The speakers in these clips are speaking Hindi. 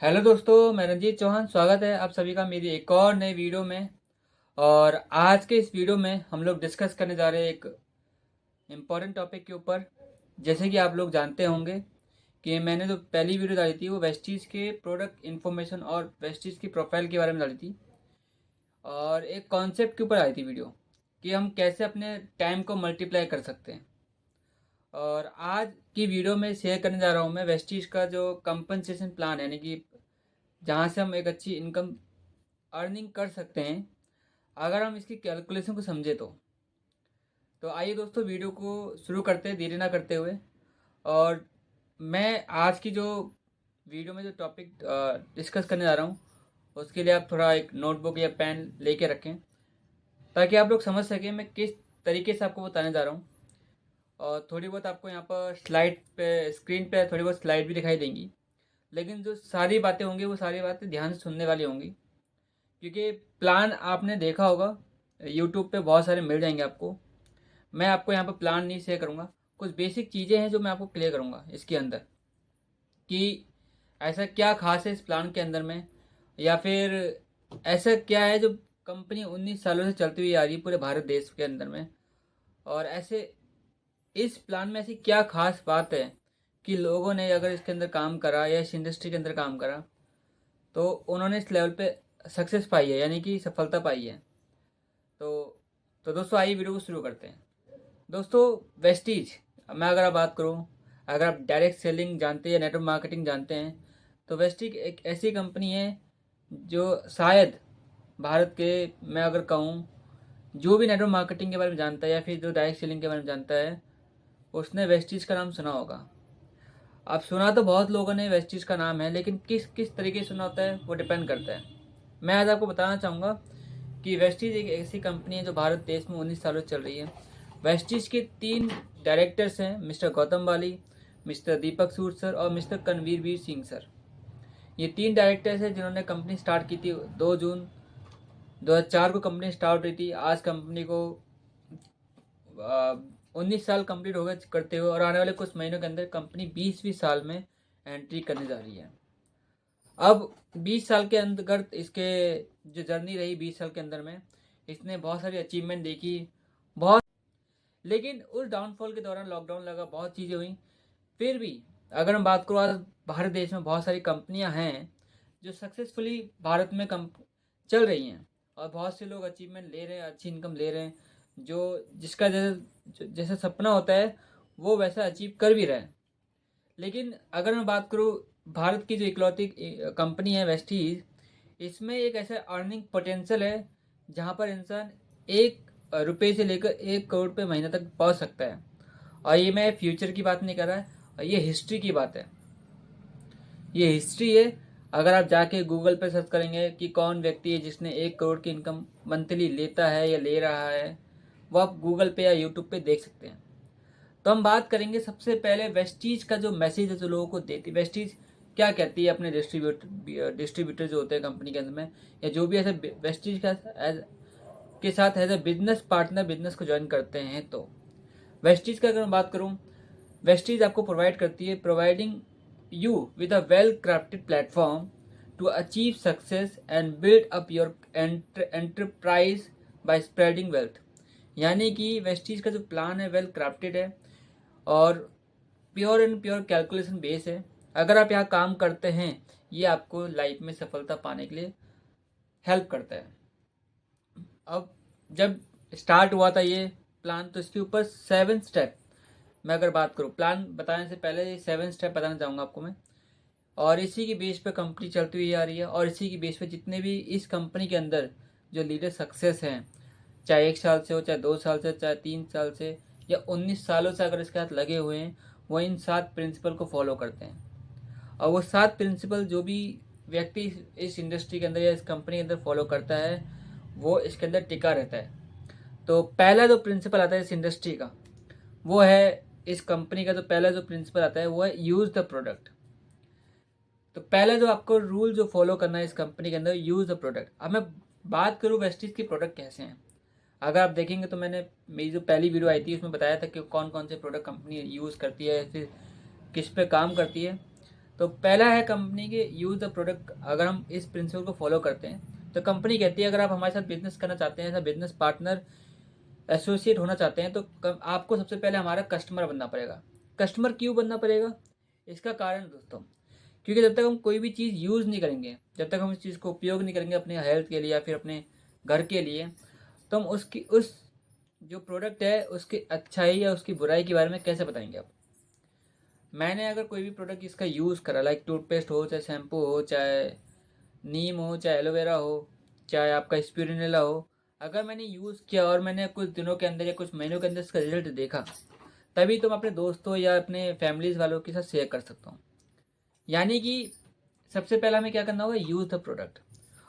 हेलो दोस्तों, मैं रंजीत चौहान। स्वागत है आप सभी का मेरी एक और नई वीडियो में। और आज के इस वीडियो में हम लोग डिस्कस करने जा रहे हैं एक इम्पॉर्टेंट टॉपिक के ऊपर। जैसे कि आप लोग जानते होंगे कि मैंने जो पहली वीडियो डाली थी वो वेस्टीज के प्रोडक्ट इन्फॉर्मेशन और वेस्टीज की प्रोफाइल के बारे में डाली थी, और एक कॉन्सेप्ट के ऊपर आई थी वीडियो कि हम कैसे अपने टाइम को मल्टीप्लाई कर सकते हैं। और आज की वीडियो में शेयर करने जा रहा हूँ मैं वेस्टीज का जो कंपनसेशन प्लान है, यानी कि जहाँ से हम एक अच्छी इनकम अर्निंग कर सकते हैं अगर हम इसकी कैलकुलेशन को समझे तो आइए दोस्तों वीडियो को शुरू करते हैं देरी ना करते हुए। और मैं आज की जो वीडियो में जो टॉपिक डिस्कस करने जा रहा हूँ उसके लिए आप थोड़ा एक नोटबुक या पेन लेके रखें ताकि आप लोग समझ सकें मैं किस तरीके से आपको बताने जा रहा हूँ। और थोड़ी बहुत आपको यहाँ पर स्लाइड पे, स्क्रीन पे थोड़ी बहुत स्लाइड भी दिखाई देंगी, लेकिन जो सारी बातें होंगी वो सारी बातें ध्यान से सुनने वाली होंगी, क्योंकि प्लान आपने देखा होगा यूट्यूब पे बहुत सारे मिल जाएंगे आपको। मैं आपको यहाँ पर प्लान नहीं शेयर करूँगा, कुछ बेसिक चीज़ें हैं जो मैं आपको क्लियर करूँगा इसके अंदर कि ऐसा क्या खास है इस प्लान के अंदर में, या फिर ऐसा क्या है जो कंपनी 19 सालों से चलती हुई आ रही है पूरे भारत देश के अंदर में। और ऐसे इस प्लान में ऐसी क्या खास बात है कि लोगों ने अगर इसके अंदर काम करा या इस इंडस्ट्री के अंदर काम करा तो उन्होंने इस लेवल पे सक्सेस पाई है, यानी कि सफलता पाई है। तो तो दोस्तों आइए वीडियो को शुरू करते हैं। दोस्तों वेस्टीज, मैं अगर आप बात करूं, अगर आप डायरेक्ट सेलिंग जानते हैं या नेटवर्क मार्केटिंग जानते हैं तो वेस्टीज एक ऐसी कंपनी है जो शायद भारत के, मैं अगर कहूं, जो भी नेटवर्क मार्केटिंग के बारे में जानता है या फिर जो डायरेक्ट सेलिंग के बारे में जानता है उसने वेस्टीज का नाम सुना होगा। अब सुना तो बहुत लोगों ने वेस्टीज का नाम है, लेकिन किस किस तरीके से सुना होता है वो डिपेंड करता है। मैं आज आपको बताना चाहूँगा कि वेस्टीज एक ऐसी कंपनी है जो भारत देश में 19 सालों से चल रही है। वेस्टीज के 3 डायरेक्टर्स हैं, मिस्टर गौतम बाली, मिस्टर दीपक सूद सर और मिस्टर कनवीर वीर सिंह सर। ये 3 डायरेक्टर्स हैं जिन्होंने कंपनी स्टार्ट की थी 2 जून 2004 को कंपनी स्टार्ट हुई थी। आज कंपनी को 19 साल कंप्लीट हो गए करते हुए, और आने वाले कुछ महीनों के अंदर कंपनी 20वीं साल में एंट्री करने जा रही है। अब 20 साल के अंतर्गत इसके जो जर्नी रही 20 साल के अंदर में इसने बहुत सारी अचीवमेंट देखी, बहुत। लेकिन उस डाउनफॉल के दौरान लॉकडाउन लगा, बहुत चीज़ें हुई। फिर भी अगर हम बात करूँ, आज भारत देश में बहुत सारी कंपनियां हैं जो सक्सेसफुली भारत में चल रही हैं, और बहुत से लोग अचीवमेंट ले रहे हैं, अच्छी इनकम ले रहे हैं। जो जिसका जैसे जैसा सपना होता है वो वैसा अचीव कर भी रहे हैं। लेकिन अगर मैं बात करूँ, भारत की जो इकलौती कंपनी है वेस्टीज, इसमें एक ऐसा अर्निंग पोटेंशियल है जहाँ पर इंसान 1 रुपये से लेकर 1 करोड़ पे महीने तक पहुँच सकता है। और ये मैं फ्यूचर की बात नहीं कर रहा, और ये हिस्ट्री की बात है। ये हिस्ट्री है। अगर आप जाके गूगल पे सर्च करेंगे कि कौन व्यक्ति है जिसने 1 करोड़ की इनकम मंथली लेता है या ले रहा है, वो आप गूगल पे या यूट्यूब पे देख सकते हैं। तो हम बात करेंगे सबसे पहले वेस्टीज का जो मैसेज है जो लोगों को देती है। वेस्टीज क्या कहती है अपने डिस्ट्रीब्यूटर जो होते हैं कंपनी के अंदर में, या जो भी ऐसे वेस्टीज के साथ as a business partner business को ज्वाइन करते हैं। तो वेस्टीज का अगर मैं बात करूं, वेस्टीज आपको प्रोवाइड करती है, providing you with a well crafted platform to achieve success and build up your enterprise by spreading wealth. यानी कि वेस्टीज का जो प्लान है वेल क्राफ्टेड है और pure and pure calculation base है। अगर आप यहाँ काम करते हैं ये आपको लाइफ में सफलता पाने के लिए हेल्प करता है। अब जब स्टार्ट हुआ था ये प्लान तो इसके ऊपर 7 स्टेप, मैं अगर बात करूँ प्लान बताने से पहले 7 स्टेप बताना चाहूँगा आपको मैं। और इसी की बेस पे कंपनी चलती हुई आ रही है, और इसी की बेस पे जितने भी इस कंपनी के अंदर जो लीडर सक्सेस हैं, चाहे 1 साल से हो, चाहे 2 साल से, चाहे 3 साल से, या 19 सालों से अगर इसके साथ लगे हुए हैं, वो इन 7 प्रिंसिपल को फॉलो करते हैं। और वो 7 प्रिंसिपल जो भी व्यक्ति इस इंडस्ट्री के अंदर या इस कंपनी के अंदर फॉलो करता है वो इसके अंदर टिका रहता है। तो पहला जो प्रिंसिपल आता है इस इंडस्ट्री का वो है, इस कंपनी का जो पहला जो प्रिंसिपल आता है वो है यूज़ द प्रोडक्ट। तो पहला जो आपको रूल जो फॉलो करना है इस कंपनी के अंदर, यूज़ द प्रोडक्ट। अब मैं बात करूँ वेस्टीज की प्रोडक्ट कैसे हैं, अगर आप देखेंगे तो मैंने मेरी जो पहली वीडियो आई थी उसमें बताया था कि कौन कौन से प्रोडक्ट कंपनी यूज़ करती है, फिर किस पे काम करती है। तो पहला है कंपनी के यूज़ द प्रोडक्ट। अगर हम इस प्रिंसिपल को फॉलो करते हैं तो कंपनी कहती है अगर आप हमारे साथ बिजनेस करना चाहते हैं, ऐसा बिजनेस पार्टनर एसोसिएट होना चाहते हैं, तो आपको सबसे पहले हमारा कस्टमर बनना पड़ेगा। कस्टमर क्यों बनना पड़ेगा? इसका कारण दोस्तों, क्योंकि जब तक हम कोई भी चीज़ यूज़ नहीं करेंगे, जब तक हम इस चीज़ को उपयोग नहीं करेंगे अपने हेल्थ के लिए या फिर अपने घर के लिए, तो हम उस जो प्रोडक्ट है उसकी अच्छाई या उसकी बुराई के बारे में कैसे बताएंगे आप? मैंने अगर कोई भी प्रोडक्ट इसका यूज़ करा, लाइक टूथपेस्ट हो, चाहे शैम्पू हो, चाहे नीम हो, चाहे एलोवेरा हो, चाहे आपका स्पिरुलिना हो, अगर मैंने यूज़ किया और मैंने कुछ दिनों के अंदर या कुछ महीनों के अंदर इसका रिजल्ट देखा, तभी तो मैं अपने दोस्तों या अपने फैमिलीज़ वालों के साथ शेयर कर सकता हूँ। यानी कि सबसे पहला हमें क्या करना होगा? Use the product.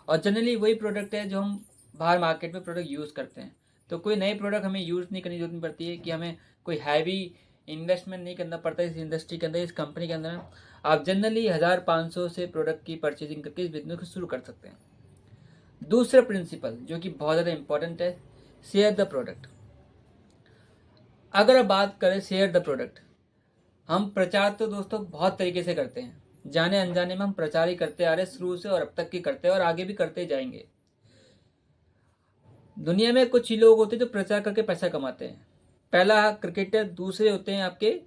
और जनरली वही प्रोडक्ट है जो हम बाहर मार्केट में प्रोडक्ट यूज़ करते हैं। तो कोई नए प्रोडक्ट हमें यूज़ नहीं करने की जरूरत नहीं पड़ती है कि हमें कोई हैवी इन्वेस्टमेंट नहीं करना पड़ता इस इंडस्ट्री के अंदर, इस कंपनी के अंदर। आप जनरली 1500 से प्रोडक्ट की परचेजिंग करके इस बिजनेस को शुरू कर सकते हैं। दूसरा प्रिंसिपल जो कि बहुत ज़्यादा इंपॉर्टेंट है, शेयर द प्रोडक्ट। अगर आप बात करें शेयर द प्रोडक्ट, हम प्रचार तो दोस्तों बहुत तरीके से करते हैं, जाने अनजाने में हम प्रचार ही करते आ रहे शुरू से और अब तक की करते हैं और आगे भी करते जाएंगे। दुनिया में कुछ ही लोग होते हैं जो प्रचार करके पैसा कमाते हैं। पहला क्रिकेटर, दूसरे होते हैं आपके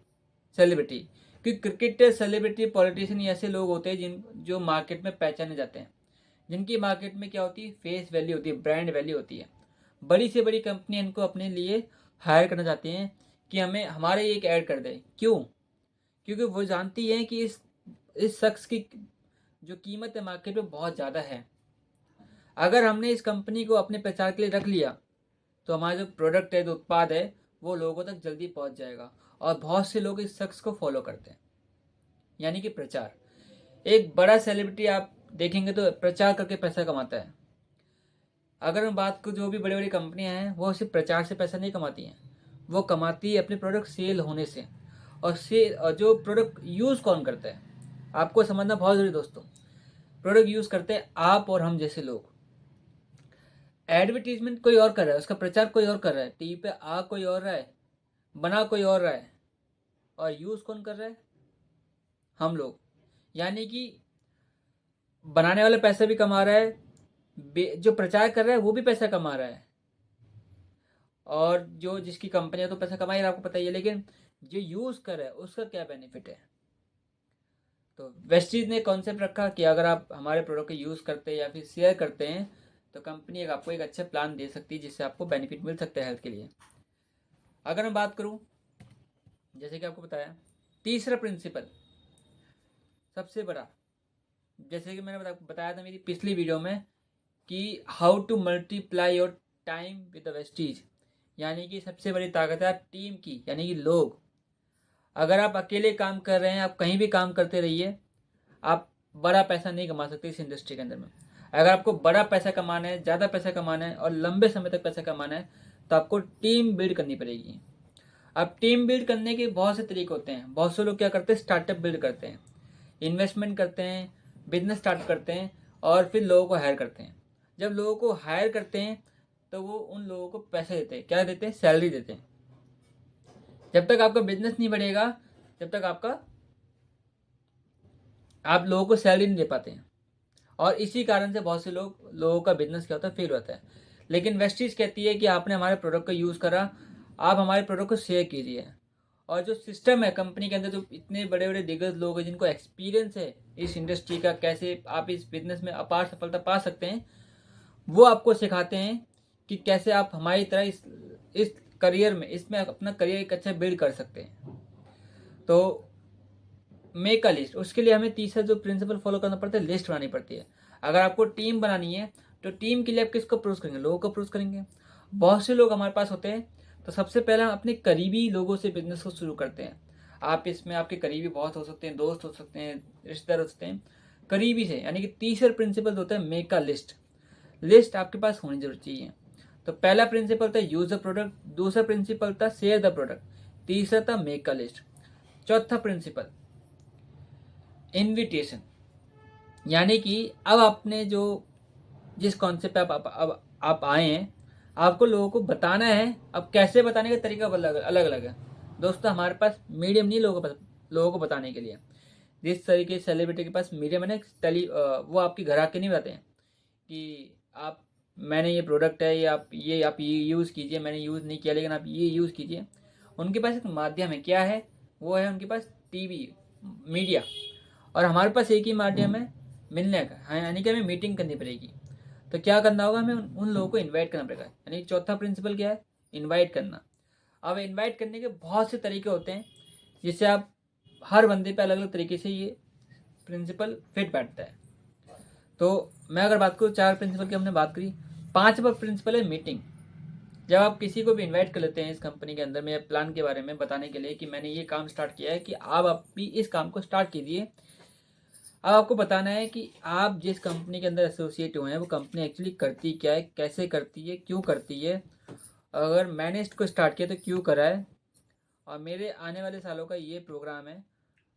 सेलिब्रिटी। क्योंकि क्रिकेटर, सेलिब्रिटी, पॉलिटिशियन ऐसे लोग होते हैं जो मार्केट में पहचाने जाते हैं, जिनकी मार्केट में क्या होती है? फेस वैल्यू होती है, ब्रांड वैल्यू होती है। बड़ी से बड़ी कंपनी इनको अपने लिए हायर करना चाहती हैं कि हमें हमारे एक ऐड कर दे। क्यों? क्योंकि वो जानती हैं कि इस शख्स की जो कीमत है मार्केट में बहुत ज़्यादा है। अगर हमने इस कंपनी को अपने प्रचार के लिए रख लिया तो हमारा जो प्रोडक्ट है, जो उत्पाद है, वो लोगों तक जल्दी पहुंच जाएगा। और बहुत से लोग इस शख्स को फॉलो करते हैं, यानी कि प्रचार। एक बड़ा सेलिब्रिटी आप देखेंगे तो प्रचार करके पैसा कमाता है। अगर हम बात को, जो भी बड़ी बड़ी कंपनियां हैं वो सिर्फ प्रचार से पैसा नहीं कमाती हैं, वो कमाती है अपने प्रोडक्ट सेल होने से। और जो प्रोडक्ट यूज़ कौन करता है, आपको समझना बहुत ज़रूरी दोस्तों। प्रोडक्ट यूज़ करते हैं आप और हम जैसे लोग। एडवर्टीजमेंट कोई और कर रहा है, उसका प्रचार कोई और कर रहा है, टीवी पे आ कोई और रहा है, बना कोई और रहा है, और यूज़ कौन कर रहा है? हम लोग। यानी कि बनाने वाला पैसा भी कमा रहा है, जो प्रचार कर रहा है वो भी पैसा कमा रहा है, और जो जिसकी कंपनी है तो पैसा कमा ही रहा है, आपको पता ही है। लेकिन जो यूज़ कर रहा है उसका क्या बेनिफिट है? तो वेस्टीज ने कॉन्सेप्ट रखा कि अगर आप हमारे प्रोडक्ट को यूज़ करते हैं या फिर शेयर करते हैं तो कंपनी आपको एक अच्छा प्लान दे सकती है जिससे आपको बेनिफिट मिल सकता है हेल्थ के लिए। अगर मैं बात करूं, जैसे कि आपको बताया, तीसरा प्रिंसिपल सबसे बड़ा, जैसे कि मैंने बताया था मेरी पिछली वीडियो में कि how to multiply your time with the Vestige. यानी कि सबसे बड़ी ताकत है टीम की, यानी कि लोग। अगर आप अकेले काम कर रहे हैं, आप कहीं भी काम करते रहिए, आप बड़ा पैसा नहीं कमा सकते इस इंडस्ट्री के अंदर में। अगर आपको बड़ा पैसा कमाना है, ज़्यादा पैसा कमाना है और लंबे समय तक पैसा कमाना है, तो आपको टीम बिल्ड करनी पड़ेगी। अब टीम बिल्ड करने के बहुत से तरीके होते हैं। बहुत से लोग क्या करते हैं? स्टार्टअप बिल्ड करते हैं, इन्वेस्टमेंट करते हैं, बिजनेस स्टार्ट करते हैं और फिर लोगों को हायर करते हैं। जब लोगों को हायर करते हैं तो वो उन लोगों को पैसे देते हैं। क्या देते हैं? सैलरी देते हैं। जब तक आपका बिजनेस नहीं बढ़ेगा, जब तक आप लोगों को सैलरी नहीं दे पाते हैं, और इसी कारण से बहुत से लोगों का बिजनेस क्या होता है? फेल होता है। लेकिन वेस्टीज कहती है कि आपने हमारे प्रोडक्ट को यूज़ करा, आप हमारे प्रोडक्ट को शेयर कीजिए। और जो सिस्टम है कंपनी के अंदर, जो इतने बड़े बड़े दिग्गज लोग हैं जिनको एक्सपीरियंस है इस इंडस्ट्री का, कैसे आप इस बिजनेस में अपार सफलता पा सकते हैं, वो आपको सिखाते हैं कि कैसे आप हमारी तरह इस करियर में, इसमें अपना करियर एक अच्छा बिल्ड कर सकते हैं। तो मेक अ लिस्ट, उसके लिए हमें तीसरा जो प्रिंसिपल फॉलो करना पड़ता है, लिस्ट बनानी पड़ती है। अगर आपको टीम बनानी है तो टीम के लिए आप किसको अप्रोच करेंगे? लोगों को अप्रोच करेंगे। बहुत से लोग हमारे पास होते हैं, तो सबसे पहले हम अपने करीबी लोगों से बिजनेस को शुरू करते हैं। आप इसमें आपके करीबी बहुत हो सकते हैं, दोस्त हो सकते हैं, रिश्तेदार हो सकते हैं, करीबी से। यानी कि तीसरा प्रिंसिपल होता है मेक अ लिस्ट। लिस्ट आपके पास होनी जरूर चाहिए। तो पहला प्रिंसिपल था यूज द प्रोडक्ट, दूसरा प्रिंसिपल था शेयर द प्रोडक्ट, तीसरा था मेक अ लिस्ट, चौथा प्रिंसिपल इनविटेशन। यानी कि अब आपने जिस कॉन्सेप्ट पे अब आप आए हैं, आपको लोगों को बताना है। अब कैसे बताने का तरीका अलग अलग है दोस्तों। हमारे पास मीडियम नहीं लोगों को बताने के लिए। जिस तरीके से सेलिब्रिटी के पास मीडिया में ना वो आपके घर आके नहीं बताते हैं कि आप मैंने ये प्रोडक्ट है, ये आप ये यूज़ कीजिए, मैंने यूज़ नहीं किया लेकिन आप ये यूज़ कीजिए। उनके पास एक माध्यम है, क्या है वो, है उनके पास टीवी, मीडिया। और हमारे पास एक ही माध्यम है मिलने का, हाँ, यानी कि हमें मीटिंग करनी पड़ेगी। तो क्या करना होगा, हमें उन लोगों को इनवाइट करना पड़ेगा। यानी चौथा प्रिंसिपल क्या है, इनवाइट करना। अब इनवाइट करने के बहुत से तरीके होते हैं, जिससे आप हर बंदे पे अलग अलग तरीके से ये प्रिंसिपल फिट बैठता है। तो मैं अगर बात करूँ 4 प्रिंसिपल की हमने बात करी, 5वां प्रिंसिपल है मीटिंग। जब आप किसी को भी इनवाइट कर लेते हैं इस कंपनी के अंदर में प्लान के बारे में बताने के लिए कि मैंने ये काम स्टार्ट किया है, कि आप भी इस काम को स्टार्ट कीजिए। अब आपको बताना है कि आप जिस कंपनी के अंदर एसोसिएट हुए हैं वो कंपनी एक्चुअली करती क्या है, कैसे करती है, क्यों करती है, अगर मैंने इसको स्टार्ट किया तो क्यों करा है, और मेरे आने वाले सालों का ये प्रोग्राम है।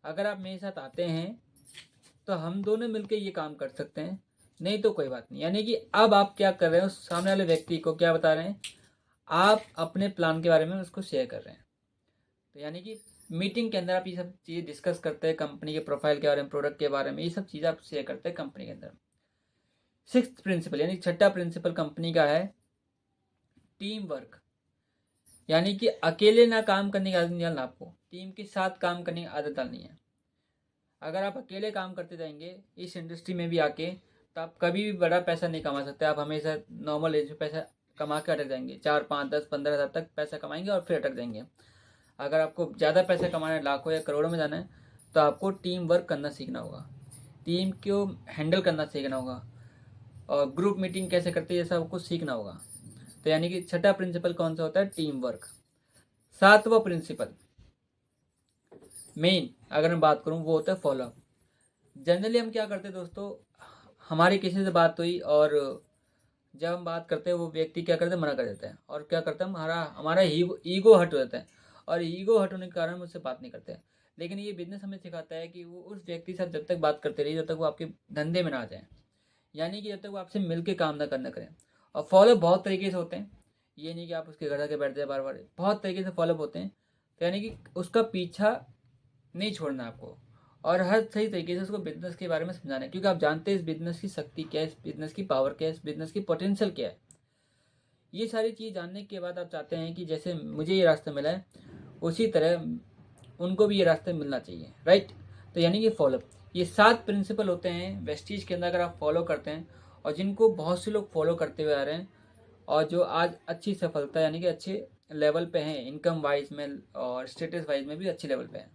अगर आप मेरे साथ आते हैं तो हम दोनों मिलकर ये काम कर सकते हैं, नहीं तो कोई बात नहीं। यानी कि अब आप क्या कर रहे हो, सामने वाले व्यक्ति को क्या बता रहे हैं, आप अपने प्लान के बारे में उसको शेयर कर रहे हैं। तो यानी कि मीटिंग के अंदर आप ये सब चीज़ें डिस्कस करते हैं, कंपनी के प्रोफाइल के बारे में, प्रोडक्ट के बारे में, ये सब चीज़ें आप शेयर करते हैं कंपनी के अंदर। 6th प्रिंसिपल यानी 6ठा प्रिंसिपल कंपनी का है टीम वर्क। यानी कि अकेले ना काम करने की आदत नहीं डालना, आपको टीम के साथ काम करने की आदत डालनी है। अगर आप अकेले काम करते जाएंगे इस इंडस्ट्री में भी आके, तो आप कभी भी बड़ा पैसा नहीं कमा सकते। आप हमेशा नॉर्मल एज में पैसा कमा के अटक जाएंगे, 4, 5, 10, 15 हज़ार तक पैसा कमाएंगे और फिर अटक जाएंगे। अगर आपको ज़्यादा पैसा कमाना है, लाखों या करोड़ों में जाना है, तो आपको टीम वर्क करना सीखना होगा, टीम को हैंडल करना सीखना होगा, और ग्रुप मीटिंग कैसे करते हैं ये सब आपको सीखना होगा। तो यानी कि 6ठा प्रिंसिपल कौन सा होता है, टीम वर्क। 7वां प्रिंसिपल मेन अगर मैं बात करूँ वो होता है फॉलोअप। जनरली हम क्या करते हैं दोस्तों, हमारी किसी से बात हुई और जब हम बात करते हैं वो व्यक्ति क्या करते हैं, मना कर देता है, और क्या करता है, हमारा हमारा ईगो हट हो जाता है, और ईगो हट होने के कारण उससे बात नहीं करते हैं। लेकिन ये बिजनेस हमें सिखाता है कि वो उस व्यक्ति के साथ जब तक बात करते रहिए जब तक वो आपके धंधे में ना आ जाए, यानी कि जब तक वो आपसे मिल के काम ना करना करें। और फॉलोअप बहुत तरीके से होते हैं, ये नहीं कि आप उसके घर आके बैठ जाए बार बार, बहुत तरीके से फॉलोअप होते हैं। तो यानी कि उसका पीछा नहीं छोड़ना आपको, और हर सही तरीके से उसको बिजनेस के बारे में समझाना है, क्योंकि आप जानते हैं इस बिजनेस की शक्ति क्या है, इस बिजनेस की पावर क्या है, इस बिजनेस की पोटेंशियल क्या है। ये सारी चीज़ जानने के बाद आप चाहते हैं कि जैसे मुझे ये रास्ता मिला है उसी तरह उनको भी ये रास्ता मिलना चाहिए, राइट। तो यानी कि फॉलोअप, ये 7 प्रिंसिपल होते हैं वेस्टीज के अंदर, अगर आप फॉलो करते हैं, और जिनको बहुत से लोग फॉलो करते हुए आ रहे हैं, और जो आज अच्छी सफलता यानी कि अच्छे लेवल पे हैं, इनकम वाइज में और स्टेटस वाइज में भी अच्छे लेवल पे हैं।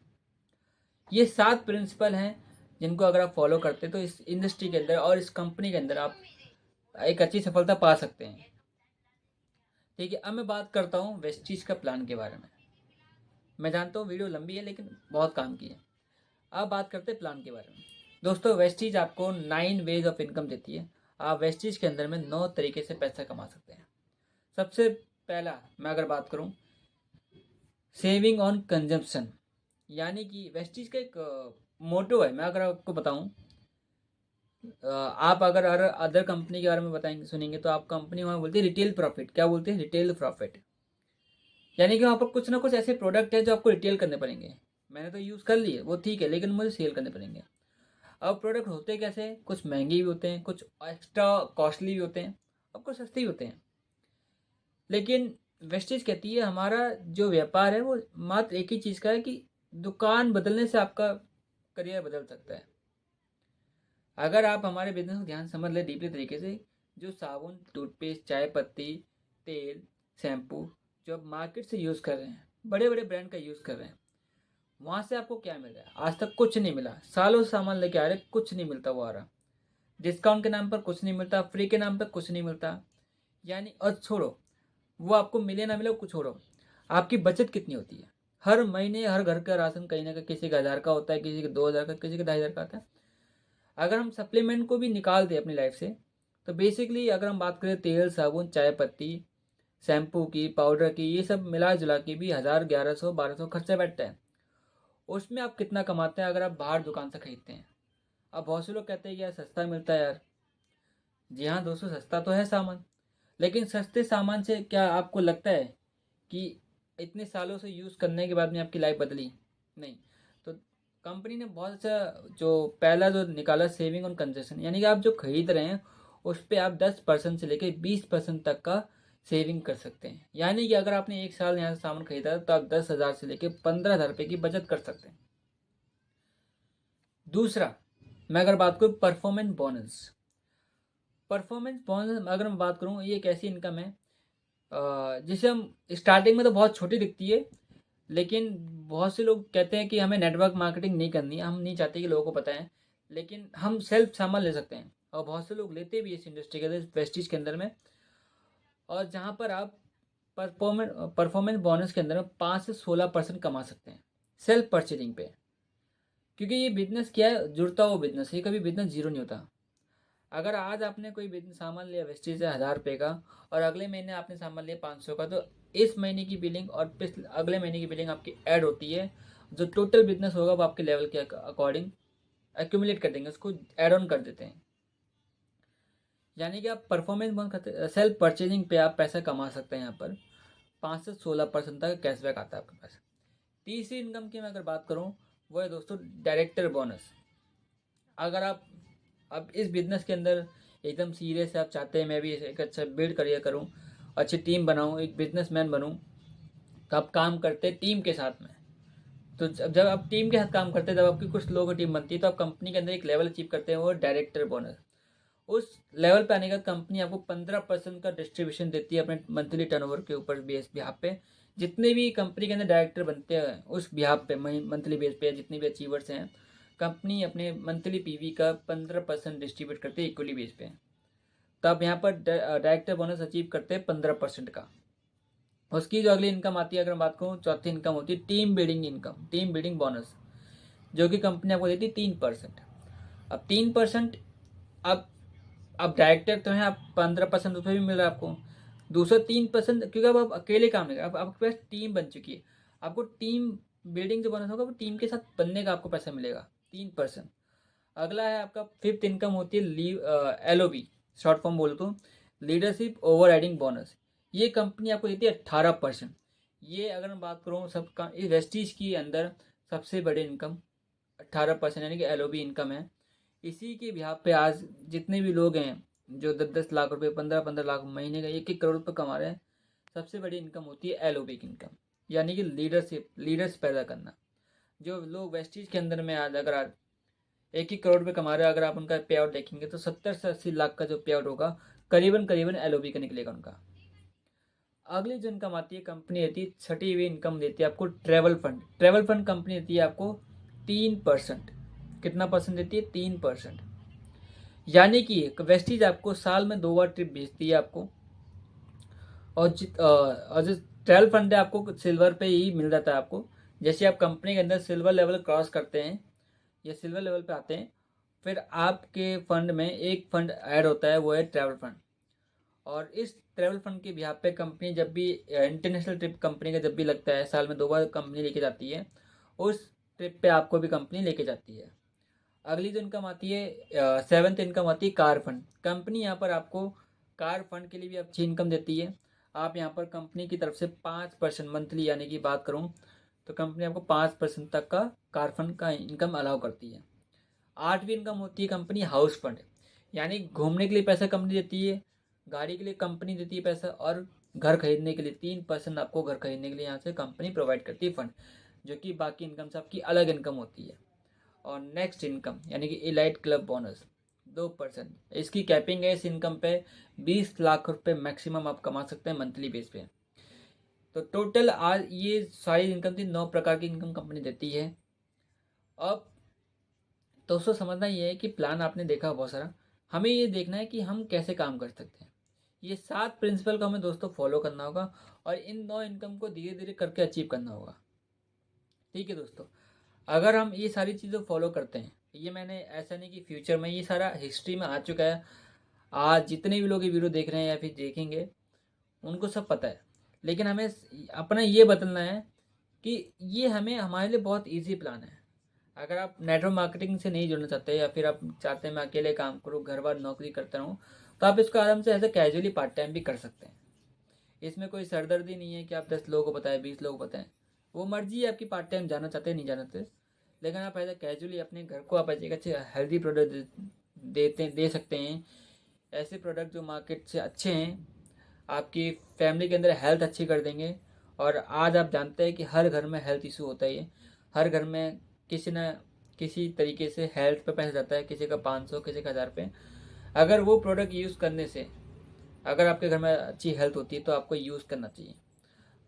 ये 7 प्रिंसिपल हैं जिनको अगर आप फॉलो करते हैं तो इस इंडस्ट्री के अंदर और इस कंपनी के अंदर आप एक अच्छी सफलता पा सकते हैं। ठीक है, अब मैं बात करता हूँ वेस्टीज का प्लान के बारे में। मैं जानता हूँ वीडियो लंबी है लेकिन बहुत काम की है। अब बात करते हैं प्लान के बारे में। दोस्तों वेस्टीज आपको 9 वेज ऑफ इनकम देती है। आप वेस्टीज के अंदर में 9 तरीके से पैसा कमा सकते हैं। सबसे पहला मैं अगर बात करूँ, सेविंग ऑन कंजम्पशन, यानी कि वेस्टीज का एक मोटो है। मैं अगर आपको बताऊं, आप अगर अदर कंपनी के बारे में बताएंगे सुनेंगे तो आप कंपनी वहाँ बोलती है रिटेल प्रॉफिट। क्या बोलते हैं, रिटेल प्रॉफिट। यानी कि वहाँ पर कुछ ना कुछ ऐसे प्रोडक्ट है जो आपको रिटेल करने पड़ेंगे। मैंने तो यूज़ कर लिए वो ठीक है, लेकिन मुझे सेल करने पड़ेंगे। अब प्रोडक्ट होते कैसे हैं, कुछ महंगे भी होते हैं, कुछ एक्स्ट्रा कॉस्टली भी होते हैं, और कुछ सस्ते भी होते हैं। लेकिन वेस्टेज कहती है हमारा जो व्यापार है वो मात्र एक ही चीज़ का है कि दुकान बदलने से आपका करियर बदल सकता है। अगर आप हमारे बिजनेस को ध्यान समझ ले डीपली तरीके से, जो साबुन, टूथपेस्ट, चाय पत्ती, तेल, शैम्पू जो आप मार्केट से यूज़ कर रहे हैं, बड़े बड़े ब्रांड का यूज़ कर रहे हैं, वहाँ से आपको क्या मिल रहा है, आज तक कुछ नहीं मिला। सालों से सामान लेके आ रहे, कुछ नहीं मिलता वो आ रहा। डिस्काउंट के नाम पर कुछ नहीं मिलता, फ्री के नाम पर कुछ नहीं मिलता। यानी और छोड़ो वो आपको मिले ना मिले, कुछ छोड़ो, आपकी बचत कितनी होती है। हर महीने हर घर का राशन कहीं ना कहीं किसी का 1000 का होता है, किसी का 2000 का, किसी का 2500 का आता है। अगर हम सप्लीमेंट को भी निकाल दें अपनी लाइफ से, तो बेसिकली अगर हम बात करें तेल, साबुन, चाय पत्ती, शैम्पू की, पाउडर की, ये सब मिला जुला के भी 1000, 1100, 1200 खर्चा बैठता है। उसमें आप कितना कमाते हैं अगर आप बाहर दुकान से खरीदते हैं। अब बहुत से लोग कहते हैं कि यार सस्ता मिलता है यार। जी हाँ दोस्तों, सस्ता तो है सामान, लेकिन सस्ते सामान से क्या आपको लगता है कि इतने सालों से यूज़ करने के बाद में आपकी लाइफ बदली? नहीं। तो कंपनी ने बहुत अच्छा जो पहला जो निकाला सेविंग ऑन कंजप्शन, यानी कि आप जो खरीद रहे हैं उस पर आप 10% से लेकर 20% तक का सेविंग कर सकते हैं। यानी कि अगर आपने एक साल यहाँ से सामान खरीदा तो आप 10,000 से लेकर 15,000 रुपये की बचत कर सकते हैं। दूसरा, मैं अगर बात करूँ परफॉर्मेंस बोनस, अगर मैं बात करूँ, ये एक ऐसी इनकम है जिसे हम स्टार्टिंग में तो बहुत छोटी दिखती है, लेकिन बहुत से लोग कहते हैं कि हमें नेटवर्क मार्केटिंग नहीं करनी है, हम नहीं चाहते कि लोगों को पता है, लेकिन हम सेल्फ सामान ले सकते हैं और बहुत से लोग लेते भी इस इंडस्ट्री के अंदर, प्रेस्टीज के अंदर में। और जहाँ पर आप परफॉर्मेंस बोनस के अंदर में 5 से 16% कमा सकते हैं सेल्फ परचेजिंग पे। क्योंकि ये बिजनेस क्या है, जुड़ता हुआ बिजनेस, ये कभी बिजनेस जीरो नहीं होता। अगर आज आपने कोई बिजनेस सामान लिया वेस्टेज से 1,000 रुपये का और अगले महीने आपने सामान लिया 500 का, तो इस महीने की बिलिंग और पिछले अगले महीने की बिलिंग आपकी ऐड होती है। जो टोटल बिजनेस होगा वो आपके लेवल के अकॉर्डिंग एक्यूमुलेट कर देंगे, उसको ऐड ऑन कर देते हैं। यानी कि आप परफॉर्मेंस बंद करते, सेल्फ परचेजिंग पे आप पैसा कमा सकते हैं। यहाँ पर 5 से 16% तक कैशबैक आता है आपके पास। तीसरी इनकम की मैं अगर बात करूँ, वो है दोस्तों डायरेक्टर बोनस। अगर आप अब इस बिज़नेस के अंदर एकदम सीरियस है, आप चाहते हैं मैं भी एक अच्छा बिल्ड करियर करूं, अच्छी टीम बनाऊं, एक बिजनेसमैन बनूं, तो आप काम करते हैं टीम के साथ में। तो जब आप टीम के साथ काम करते हैं, जब आपकी कुछ लोगों की टीम बनती है, तो आप कंपनी के अंदर एक लेवल अचीव करते हैं, वो डायरेक्टर बोनस। उस लेवल पे आने के बाद कंपनी आपको 15% का डिस्ट्रीब्यूशन देती है अपने मंथली टर्नओवर के ऊपर बेस बिहाफ पे। जितने भी कंपनी के अंदर डायरेक्टर बनते हैं उस बिहाफ पे मंथली बेस पे, जितने भी अचीवर्स हैं, कंपनी अपने मंथली पीवी का 15% डिस्ट्रीब्यूट करती है इक्वली बेस पे। तो आप यहाँ पर डायरेक्टर बोनस अचीव करते हैं 15% का। उसकी जो अगली इनकम आती है, अगर मैं बात करूँ, चौथी इनकम होती है team building income, team building bonus, जो कि कंपनी आपको देती है 3%। अब 3%, अब डायरेक्टर तो हैं, आप 15% रुपये भी मिल रहा है आपको। दूसरा 3%, क्योंकि अब आप अकेले काम नहीं कर, अब आपके पास टीम बन चुकी है, आपको टीम बिल्डिंग जो बोनस होगा वो टीम के साथ बनने का आपको पैसा मिलेगा 3%। अगला है आपका फिफ्थ इनकम होती है लीव, LOB, शॉर्ट फॉर्म बोल तो लीडरशिप ओवर राइडिंग बोनस। ये कंपनी आपको देती है 18%। ये अगर मैं बात करूँ सबका, इस वेस्टीज की अंदर सबसे बड़ी इनकम 18%, यानी कि LOB इनकम है। इसी के बिहाफ पे आज जितने भी लोग हैं जो 10-10 लाख रुपए, 15-15 लाख महीने का, 1-1 करोड़ रुपये कमा रहे हैं, सबसे बड़ी इनकम होती है LOB की इनकम, यानी कि लीडर्स पैदा करना। जो लोग वेस्टीज के अंदर में आज अगर आज 1-1 करोड़ रुपये कमा रहे हैं, अगर आप उनका पे आउट देखेंगे तो 70 से 80 लाख का जो पे आउट होगा, करीबन करीबन LOB का निकलेगा उनका। अगली जो इनकम आती है, कंपनी देती है, छठी हुई इनकम देती है आपको travel fund. Travel fund company देती है आपको 3%। कितना परसेंट देती है? 3%। यानी कि वेस्टीज आपको साल में 2 बार ट्रिप भेजती है आपको। और जो ट्रैवल फंड है आपको सिल्वर पे ही मिल जाता है आपको। जैसे आप कंपनी के अंदर सिल्वर लेवल क्रॉस करते हैं या सिल्वर लेवल पे आते हैं, फिर आपके फंड में एक फंड ऐड होता है, वो है ट्रैवल फंड। और इस ट्रैवल फंड के बिहाफ पे कंपनी जब भी इंटरनेशनल ट्रिप कंपनी का जब भी लगता है, साल में 2 बार कंपनी लेके जाती है, उस ट्रिप पे आपको भी कंपनी लेके जाती है। अगली जो इनकम आती है, सेवन्थ इनकम आती है कार फंड। कंपनी यहाँ पर आपको कार फंड के लिए भी अच्छी इनकम देती है। आप यहाँ पर कंपनी की तरफ से 5% मंथली, यानी कि बात करूँ तो कंपनी आपको 5% तक का कार फंड का इनकम अलाउ करती है। आठवीं इनकम होती है कंपनी हाउस फंड, यानी घूमने के लिए पैसा कंपनी देती है, गाड़ी के लिए कंपनी देती है पैसा, और घर खरीदने के लिए 3% आपको घर खरीदने के लिए यहाँ से कंपनी प्रोवाइड करती है फंड, जो कि बाकी इनकम से आपकी अलग इनकम होती है। और नेक्स्ट इनकम यानी कि इलाइट क्लब बोनस 2%। इसकी कैपिंग है इस इनकम पे 20 लाख रुपए मैक्सिमम आप कमा सकते हैं मंथली बेस पे। तो टोटल आज ये सारी इनकम थी, 9 प्रकार की इनकम कंपनी देती है। अब दोस्तों समझना ये है कि प्लान आपने देखा बहुत सारा, हमें ये देखना है कि हम कैसे काम कर सकते हैं। ये 7 प्रिंसिपल को हमें दोस्तों फॉलो करना होगा और इन 9 इनकम को धीरे धीरे करके अचीव करना होगा। ठीक है दोस्तों, अगर हम ये सारी चीज़ें फॉलो करते हैं, ये मैंने ऐसा नहीं कि फ्यूचर में, ये सारा हिस्ट्री में आ चुका है। आज जितने भी लोग ये वीडियो देख रहे हैं या फिर देखेंगे, उनको सब पता है। लेकिन हमें अपना ये बदलना है कि ये हमें हमारे लिए बहुत इजी प्लान है। अगर आप नेटवर्क मार्केटिंग से नहीं जुड़ना चाहते या फिर आप चाहते हैं मैं अकेले काम करूँ, घर बार नौकरी करता रहूँ, तो आप इसको आराम से ऐसे कैजुअली पार्ट टाइम भी कर सकते हैं। इसमें कोई सरदर्दी नहीं है कि आप 10 लोगों को बताएं, 20 लोगों को बताएं। वो मर्जी है आपकी, पार्ट टाइम जाना चाहते हैं नहीं जाना चाहते। लेकिन आप ऐसा कैजुअली अपने घर को आप ऐसे एक अच्छे हेल्दी प्रोडक्ट दे सकते हैं। ऐसे प्रोडक्ट जो मार्केट से अच्छे हैं, आपकी फैमिली के अंदर हेल्थ अच्छी कर देंगे। और आज आप जानते हैं कि हर घर में हेल्थ इशू होता ही है। हर घर में किसी न किसी तरीके से हेल्थ पे पैसा जाता है, किसी का 500, किसी का 1000 रुपये। अगर वो प्रोडक्ट यूज़ करने से अगर आपके घर में अच्छी हेल्थ होती है तो आपको यूज़ करना चाहिए।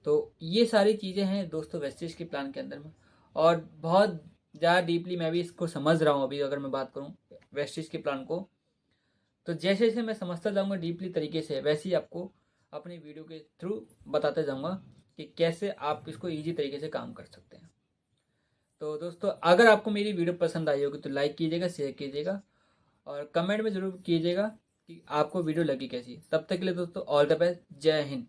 तो ये सारी चीज़ें हैं दोस्तों वेस्टेज के प्लान के अंदर में। और बहुत ज़्यादा डीपली मैं भी इसको समझ रहा हूँ अभी, अगर मैं बात करूँ वेस्टेज के प्लान को, तो जैसे जैसे मैं समझता जाऊँगा डीपली तरीके से, वैसे ही आपको अपनी वीडियो के थ्रू बताते जाऊँगा कि कैसे आप इसको ईजी तरीके से काम कर सकते हैं। तो दोस्तों अगर आपको मेरी वीडियो पसंद आई होगी तो लाइक कीजिएगा, शेयर कीजिएगा और कमेंट में ज़रूर कीजिएगा कि आपको वीडियो लगी कैसी। तब तक के लिए दोस्तों ऑल द बेस्ट, जय हिंद।